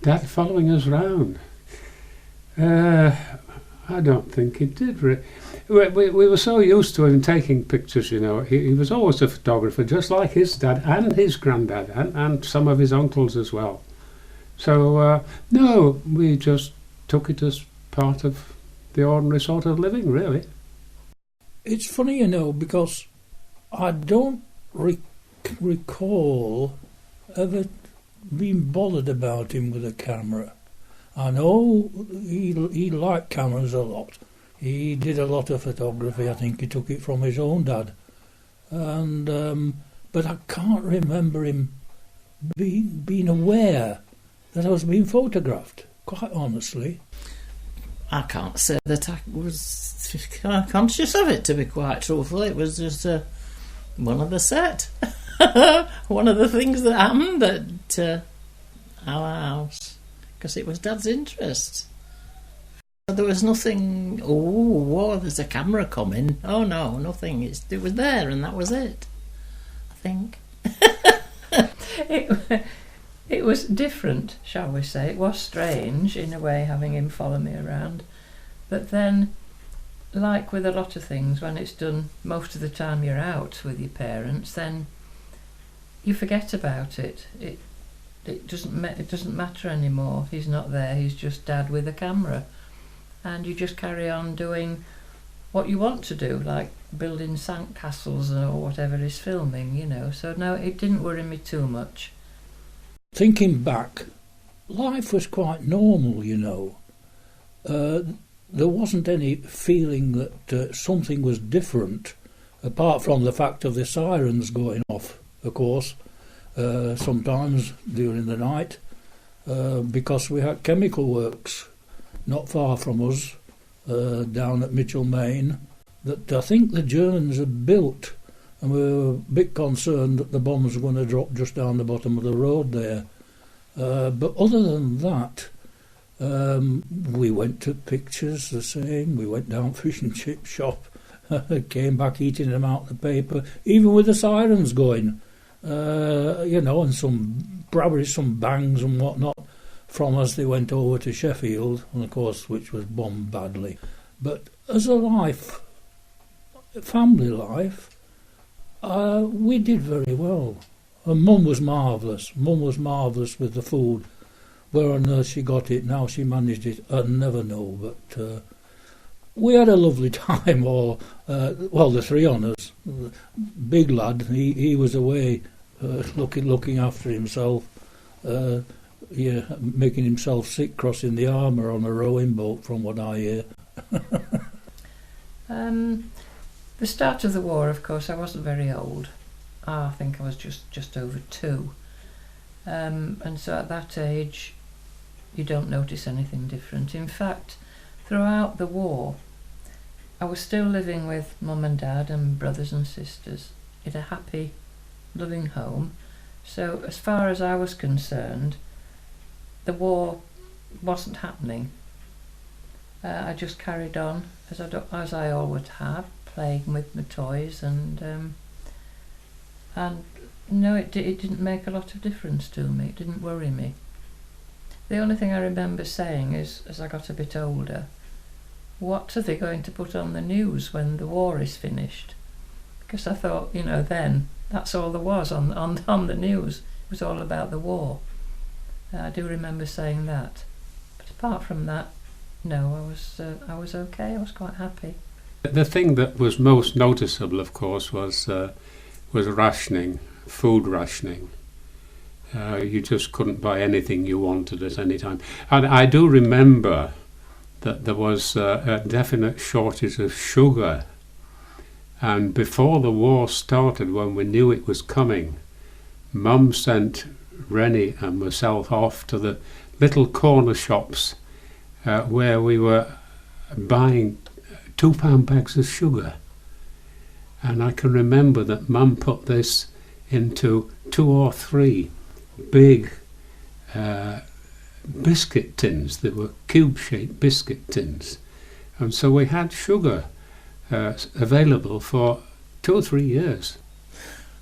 Dad following us round. I don't think he did. We were so used to him taking pictures, you know. He was always a photographer, just like his dad and his granddad and some of his uncles as well. So, no, we just took it as part of the ordinary sort of living, really. It's funny, you know, because I don't recall ever being bothered about him with a camera. I know he liked cameras a lot. He did a lot of photography. I think he took it from his own dad. And but I can't remember him being aware that I was being photographed, quite honestly. I can't say that I was conscious of it, to be quite truthful. It was just one of the set. One of the things that happened at our house. Because it was Dad's interest. There was nothing, whoa, there's a camera coming. Oh no, nothing. It was there and that was it, I think. It was different, shall we say. It was strange, in a way, having him follow me around. But then, like with a lot of things, when it's done most of the time you're out with your parents, then you forget about it. It doesn't matter anymore. He's not there. He's just Dad with a camera, and you just carry on doing what you want to do, like building sandcastles or whatever he's filming, you know. So no, it didn't worry me too much. Thinking back, life was quite normal, you know. There wasn't any feeling that something was different, apart from the fact of the sirens going off, of course. Sometimes during the night, because we had chemical works not far from us, down at Mitchell, Maine, that I think the Germans had built, and we were a bit concerned that the bombs were going to drop just down the bottom of the road there. But other than that, we went to pictures the same, we went down fish and chip shop, came back eating them out of the paper, even with the sirens going. You know, and probably some bangs and whatnot from us. They went over to Sheffield, and of course, which was bombed badly. But as a life, family life, we did very well. And Mum was marvellous. Mum was marvellous with the food. Where on earth she got it, now she managed it, I never know. But we had a lovely time. Well, the three on us. Big lad, he was away. Looking after himself, making himself sick crossing the Armour on a rowing boat, from what I hear. The start of the war, of course, I wasn't very old. I think I was just over 2. And so at that age, you don't notice anything different. In fact, throughout the war, I was still living with Mum and Dad and brothers and sisters in a happy, loving home. So as far as I was concerned, the war wasn't happening. I just carried on as I always have, playing with my toys, and no, it didn't make a lot of difference to me. It didn't worry me. The only thing I remember saying is, as I got a bit older, what are they going to put on the news when the war is finished? Because I thought, you know, then that's all there was on the news. It was all about the war. I do remember saying that. But apart from that, no, I was okay. I was quite happy. The thing that was most noticeable, of course, was rationing, food rationing. You just couldn't buy anything you wanted at any time. And I do remember that there was a definite shortage of sugar. And before the war started, when we knew it was coming, Mum sent Rennie and myself off to the little corner shops where we were buying £2 bags of sugar. And I can remember that Mum put this into 2 or 3 big biscuit tins. They were cube-shaped biscuit tins. And so we had sugar available for 2 or 3 years.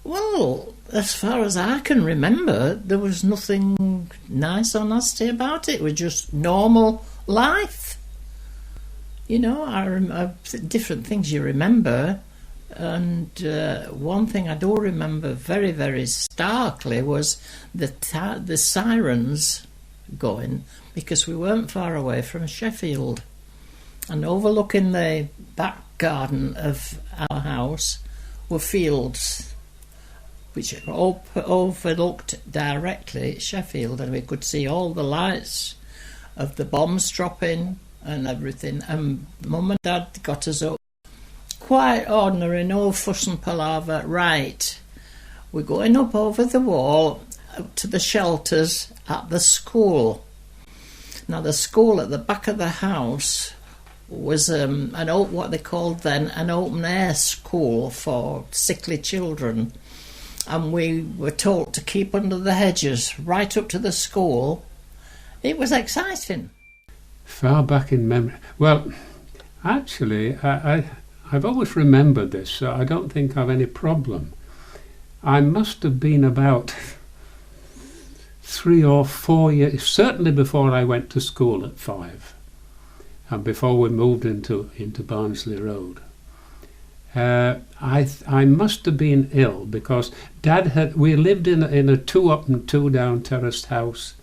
Well, as far as I can remember, there was nothing nice honesty about it. It was just normal life. You know, different things you remember. And one thing I do remember very, very starkly was the sirens going, because we weren't far away from Sheffield. And overlooking the back garden of our house were fields which overlooked directly Sheffield, and we could see all the lights of the bombs dropping and everything. And Mum and Dad got us up, quite ordinary, no fuss and palaver. Right, we're going up over the wall up to the shelters at the school. Now the school at the back of the house was what they called then an open air school for sickly children, and we were told to keep under the hedges right up to the school. It was exciting. Far back in memory. Well, actually, I've always remembered this, so I don't think I've any problem. I must have been about 3 or 4 years, certainly before I went to school at 5. And before we moved into Barnsley Road, I must have been ill, because we lived in a 2 up and 2 down terraced house,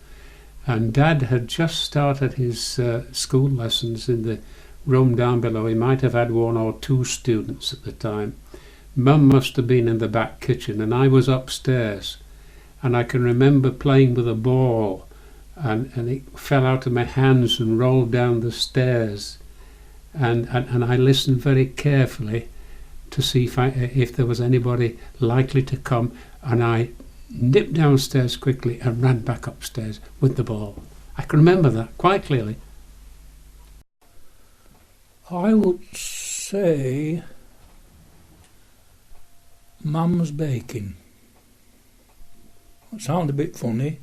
and Dad had just started his school lessons in the room down below. He might have had 1 or 2 students at the time. Mum must have been in the back kitchen, and I was upstairs, and I can remember playing with a ball. And it fell out of my hands and rolled down the stairs, and I listened very carefully to see if there was anybody likely to come, and I nipped downstairs quickly and ran back upstairs with the ball. I can remember that quite clearly. I would say Mum's baking. It sounds a bit funny,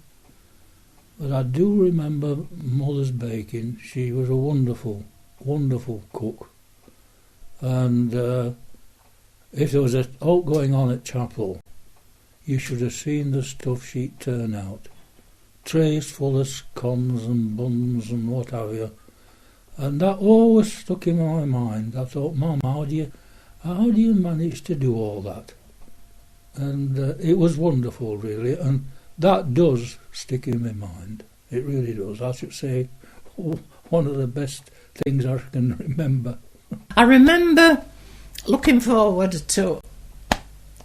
but I do remember Mother's baking. She was a wonderful, wonderful cook. And if there was a out going on at chapel, you should have seen the stuff she'd turn out. Trays full of scones and buns and what have you. And that always stuck in my mind. I thought, Mum, how do you manage to do all that? And it was wonderful, really, and that does stick in my mind. It really does. I should say one of the best things I can remember. I remember looking forward to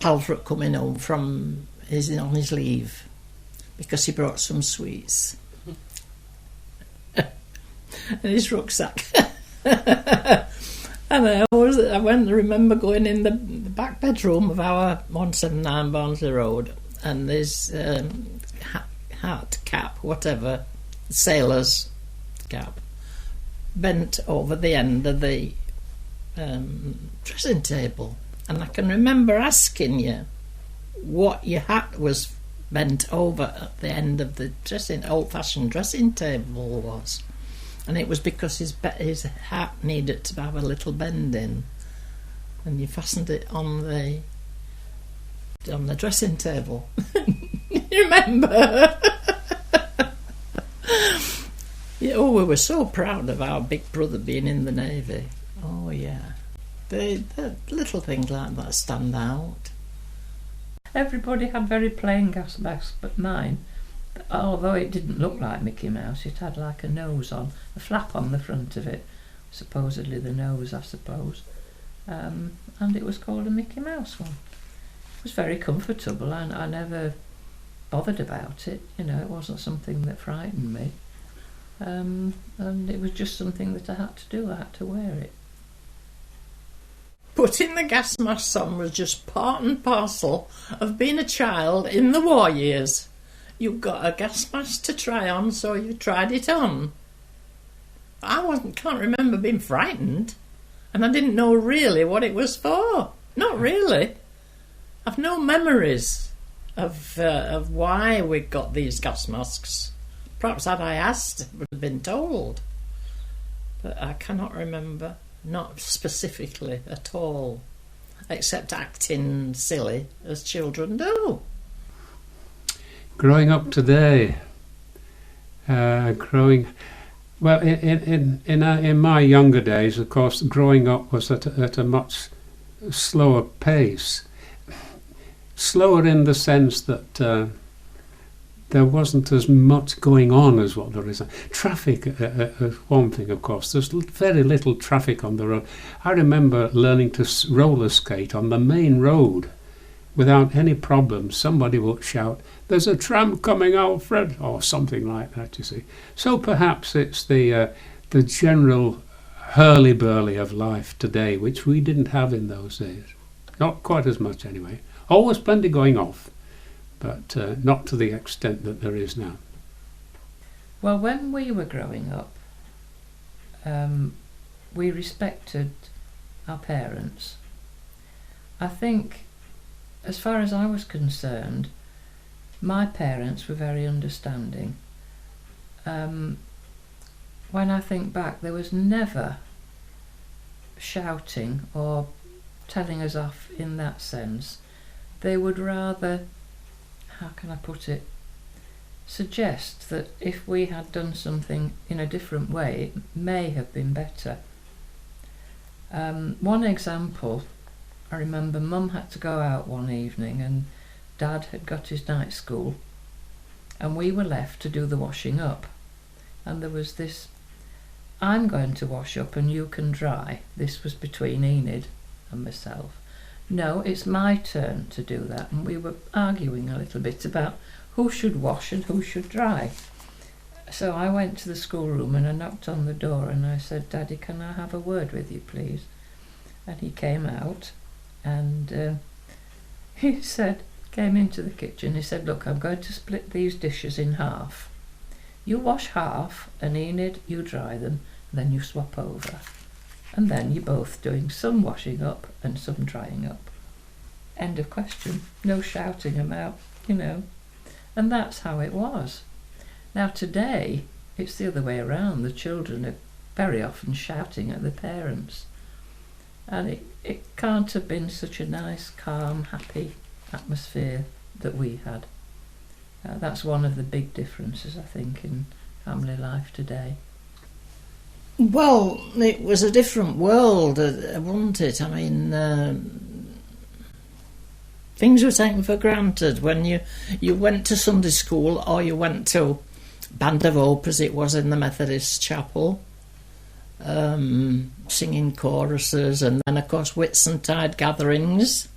Alfred coming home from on his leave, because he brought some sweets and his rucksack. And I remember going in the back bedroom of our 179 Barnsley Road, and there's hat, cap, whatever, sailor's cap, bent over the end of the dressing table. And I can remember asking you what your hat was bent over at the end of the old-fashioned dressing table was. And it was because his hat needed to have a little bend in, and you fastened it on the dressing table. You remember? Yeah, oh, we were so proud of our big brother being in the Navy. Oh yeah, the little things like that stand out. Everybody had very plain gas masks, but mine, although it didn't look like Mickey Mouse, it had like a nose on, a flap on the front of it, supposedly the nose, I suppose, and it was called a Mickey Mouse one. It was very comfortable, and I never bothered about it, you know, it wasn't something that frightened me, and it was just something that I had to do, I had to wear it. Putting the gas masks on was just part and parcel of being a child in the war years. You got a gas mask to try on, so you tried it on. Can't remember being frightened, and I didn't know really what it was for. Not really. I've no memories of why we got these gas masks. Perhaps had I asked, I would have been told. But I cannot remember, not specifically at all, except acting silly as children do. Growing up today, Growing well in my younger days, of course, growing up was at a much slower pace. Slower in the sense that there wasn't as much going on as what there is. Traffic is one thing, of course. There's very little traffic on the road. I remember learning to roller skate on the main road without any problem. Somebody would shout, "There's a tram coming, Alfred," or something like that, you see. So perhaps it's the general hurly-burly of life today, which we didn't have in those days. Not quite as much anyway. Always plenty going off, but not to the extent that there is now. Well, when we were growing up, we respected our parents. I think, as far as I was concerned, my parents were very understanding. When I think back, there was never shouting or telling us off in that sense. They would rather, how can I put it, suggest that if we had done something in a different way, it may have been better. One example, I remember Mum had to go out one evening and Dad had got his night school, and we were left to do the washing up. And there was this, "I'm going to wash up and you can dry." This was between Enid and myself. "No, it's my turn to do that." And we were arguing a little bit about who should wash and who should dry. So I went to the schoolroom and I knocked on the door and I said, "Daddy, can I have a word with you, please?" And he came out and he said, came into the kitchen, he said, "Look, I'm going to split these dishes in half. You wash half, and Enid, you dry them, and then you swap over. And then you're both doing some washing up and some drying up." End of question. No shouting about, you know. And that's how it was. Now today, it's the other way around. The children are very often shouting at the parents. And it can't have been such a nice, calm, happy atmosphere that we had. That's one of the big differences, I think, in family life today. Well, it was a different world, wasn't it? I mean, things were taken for granted when you went to Sunday school or you went to Band of Hope, as it was in the Methodist chapel, singing choruses, and then, of course, Whitsuntide gatherings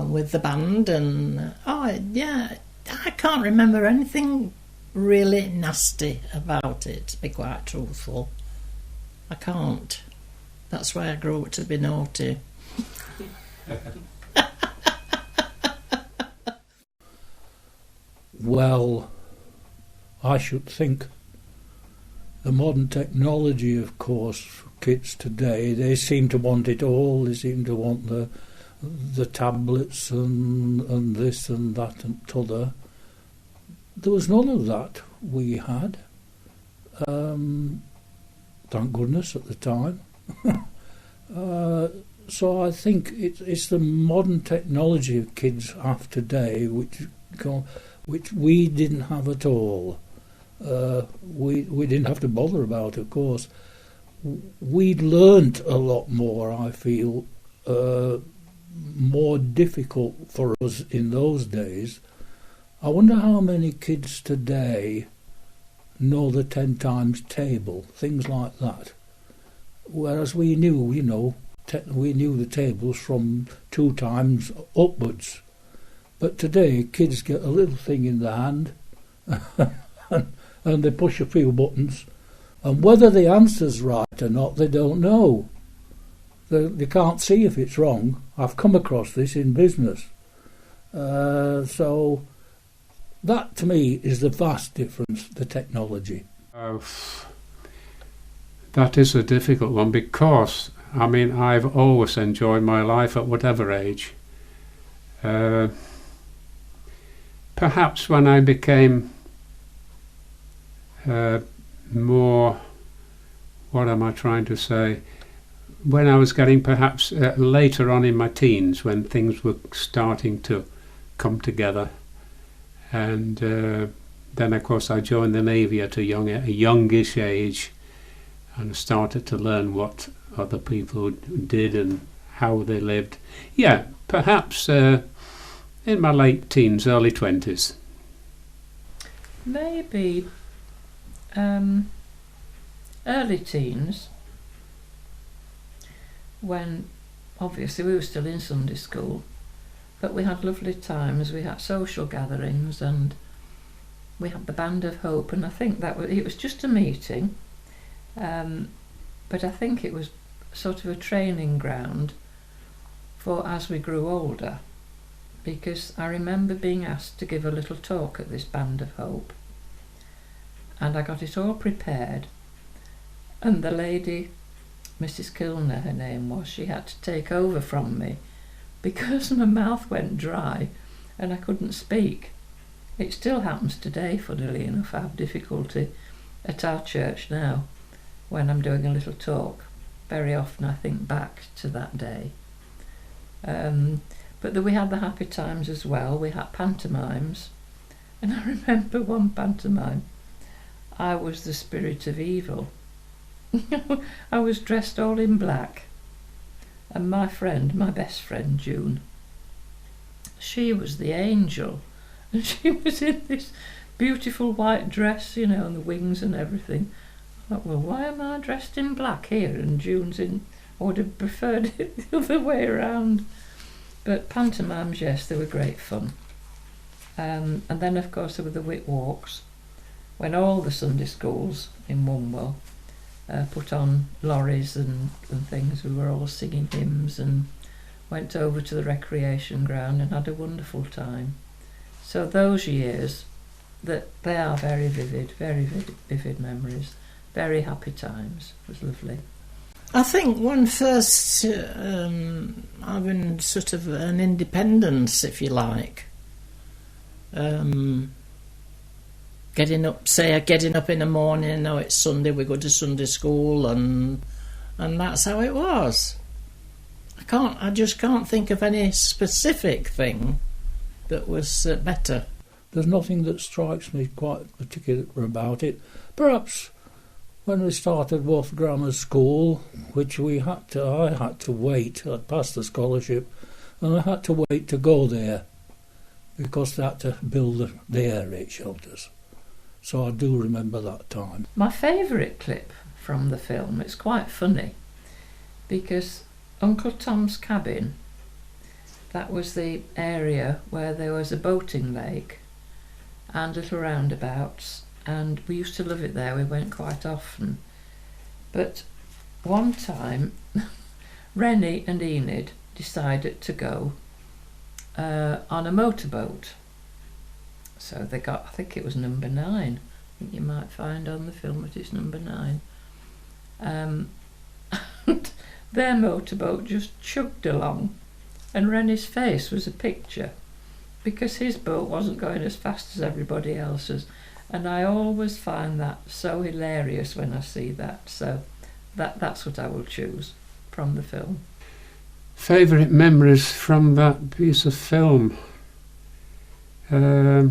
with the band. And, I can't remember anything really nasty about it, to be quite truthful. I can't. That's why I grew up to be naughty. Well, I should think the modern technology, of course, for kids today, they seem to want it all. They seem to want the tablets and this and that and t'other. There was none of that we had. Thank goodness at the time. So I think it's the modern technology kids have today which we didn't have at all. We didn't have to bother about, of course. We'd learnt a lot more, I feel, more difficult for us in those days. I wonder how many kids today know the 10 times table, things like that. Whereas we knew, we knew the tables from 2 times upwards. But today, kids get a little thing in the hand and they push a few buttons, and whether the answer's right or not, they don't know. They can't see if it's wrong. I've come across this in business. So that, to me, is the vast difference, the technology. That is a difficult one because, I've always enjoyed my life at whatever age. Perhaps when I became more, what am I trying to say? When I was getting perhaps later on in my teens, when things were starting to come together, and Then, of course, I joined the Navy at a youngish age and started to learn what other people did and how they lived. Yeah, perhaps in my late teens, early 20s. Maybe early teens, when obviously we were still in Sunday school, but we had lovely times, we had social gatherings, and we had the Band of Hope, and I think it was just a meeting, but I think it was sort of a training ground for as we grew older, because I remember being asked to give a little talk at this Band of Hope, and I got it all prepared, and the lady, Mrs. Kilner her name was, she had to take over from me because my mouth went dry and I couldn't speak. It still happens today, funnily enough. I have difficulty at our church now when I'm doing a little talk. Very often I think back to that day. But we had the happy times as well. We had pantomimes, and I remember one pantomime, I was the spirit of evil. I was dressed all in black, and my best friend June, she was the angel, and she was in this beautiful white dress, and the wings and everything. I thought, well, why am I dressed in black here and June's in? I would have preferred it the other way around. But pantomimes, yes, they were great fun. And then, of course, there were the wit walks, when all the Sunday schools in Wombwell put on lorries and things. We were all singing hymns and went over to the recreation ground and had a wonderful time. So those years, they are very vivid memories, very happy times. It was lovely. I think when first having sort of an independence, if you like, getting up in the morning, oh, it's Sunday, we go to Sunday school, and that's how it was. I just can't think of any specific thing that was better. There's nothing that strikes me quite particular about it. Perhaps when we started Worth Grammar School, which I had to wait. I'd passed the scholarship, and I had to wait to go there because they had to build the air raid shelters. So I do remember that time. My favourite clip from the film, it's quite funny, because Uncle Tom's Cabin, that was the area where there was a boating lake and little roundabouts, and we used to love it there. We went quite often. But one time, Rennie and Enid decided to go on a motorboat. So they got, I think it was number 9. I think you might find on the film that it's number 9. And their motorboat just chugged along, and Rennie's face was a picture because his boat wasn't going as fast as everybody else's. And I always find that so hilarious when I see that. So that's what I will choose from the film. Favourite memories from that piece of film? I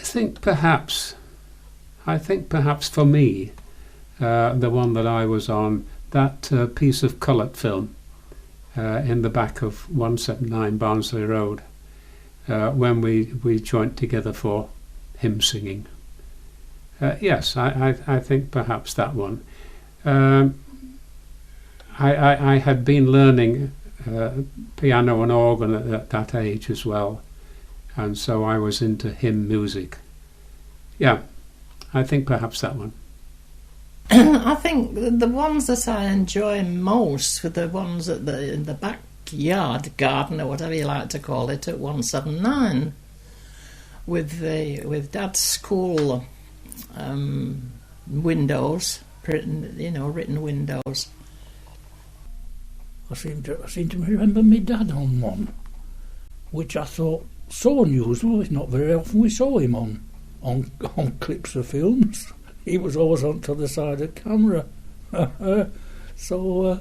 think perhaps for me, the one that I was on, that piece of coloured film in the back of 179 Barnsley Road, when we joined together for hymn singing. Yes, I think perhaps that one. I had been learning piano and organ at that age as well, and so I was into hymn music. Yeah, I think perhaps that one. I think the ones that I enjoy most were the ones in the backyard garden, or whatever you like to call it, at 179, with Dad's school windows, written windows. I seem to remember my dad on one, which I thought so unusual. It's not very often we saw him on clips of films. He was always on to the side of camera. So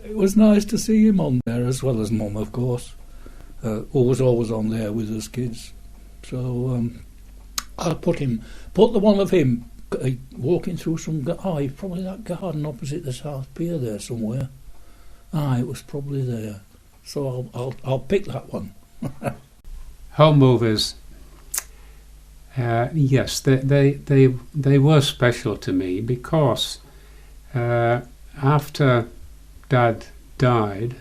it was nice to see him on there, as well as Mum, of course, who was always on there with us kids. So I'll put the one of him walking through probably that garden opposite the South Pier there somewhere. It was probably there. So I'll pick that one. Home movies, yes, they were special to me because after Dad died,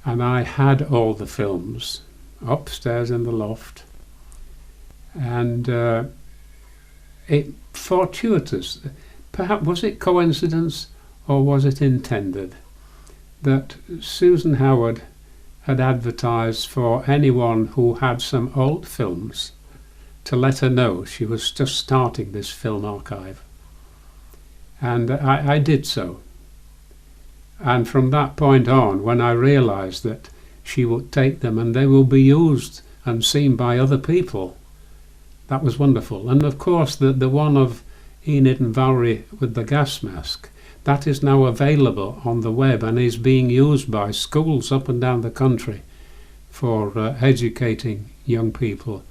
and I had all the films upstairs in the loft, and it fortuitous, perhaps was it coincidence or was it intended, that Susan Howard had advertised for anyone who had some old films to let her know she was just starting this film archive. And I did so. And from that point on, when I realised that she would take them and they will be used and seen by other people, that was wonderful. And of course the one of Enid and Valerie with the gas mask, that is now available on the web and is being used by schools up and down the country for educating young people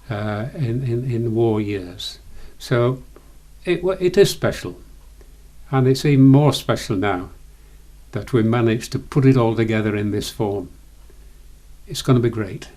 in war years. So it is special, and it's even more special now that we managed to put it all together in this form. It's going to be great.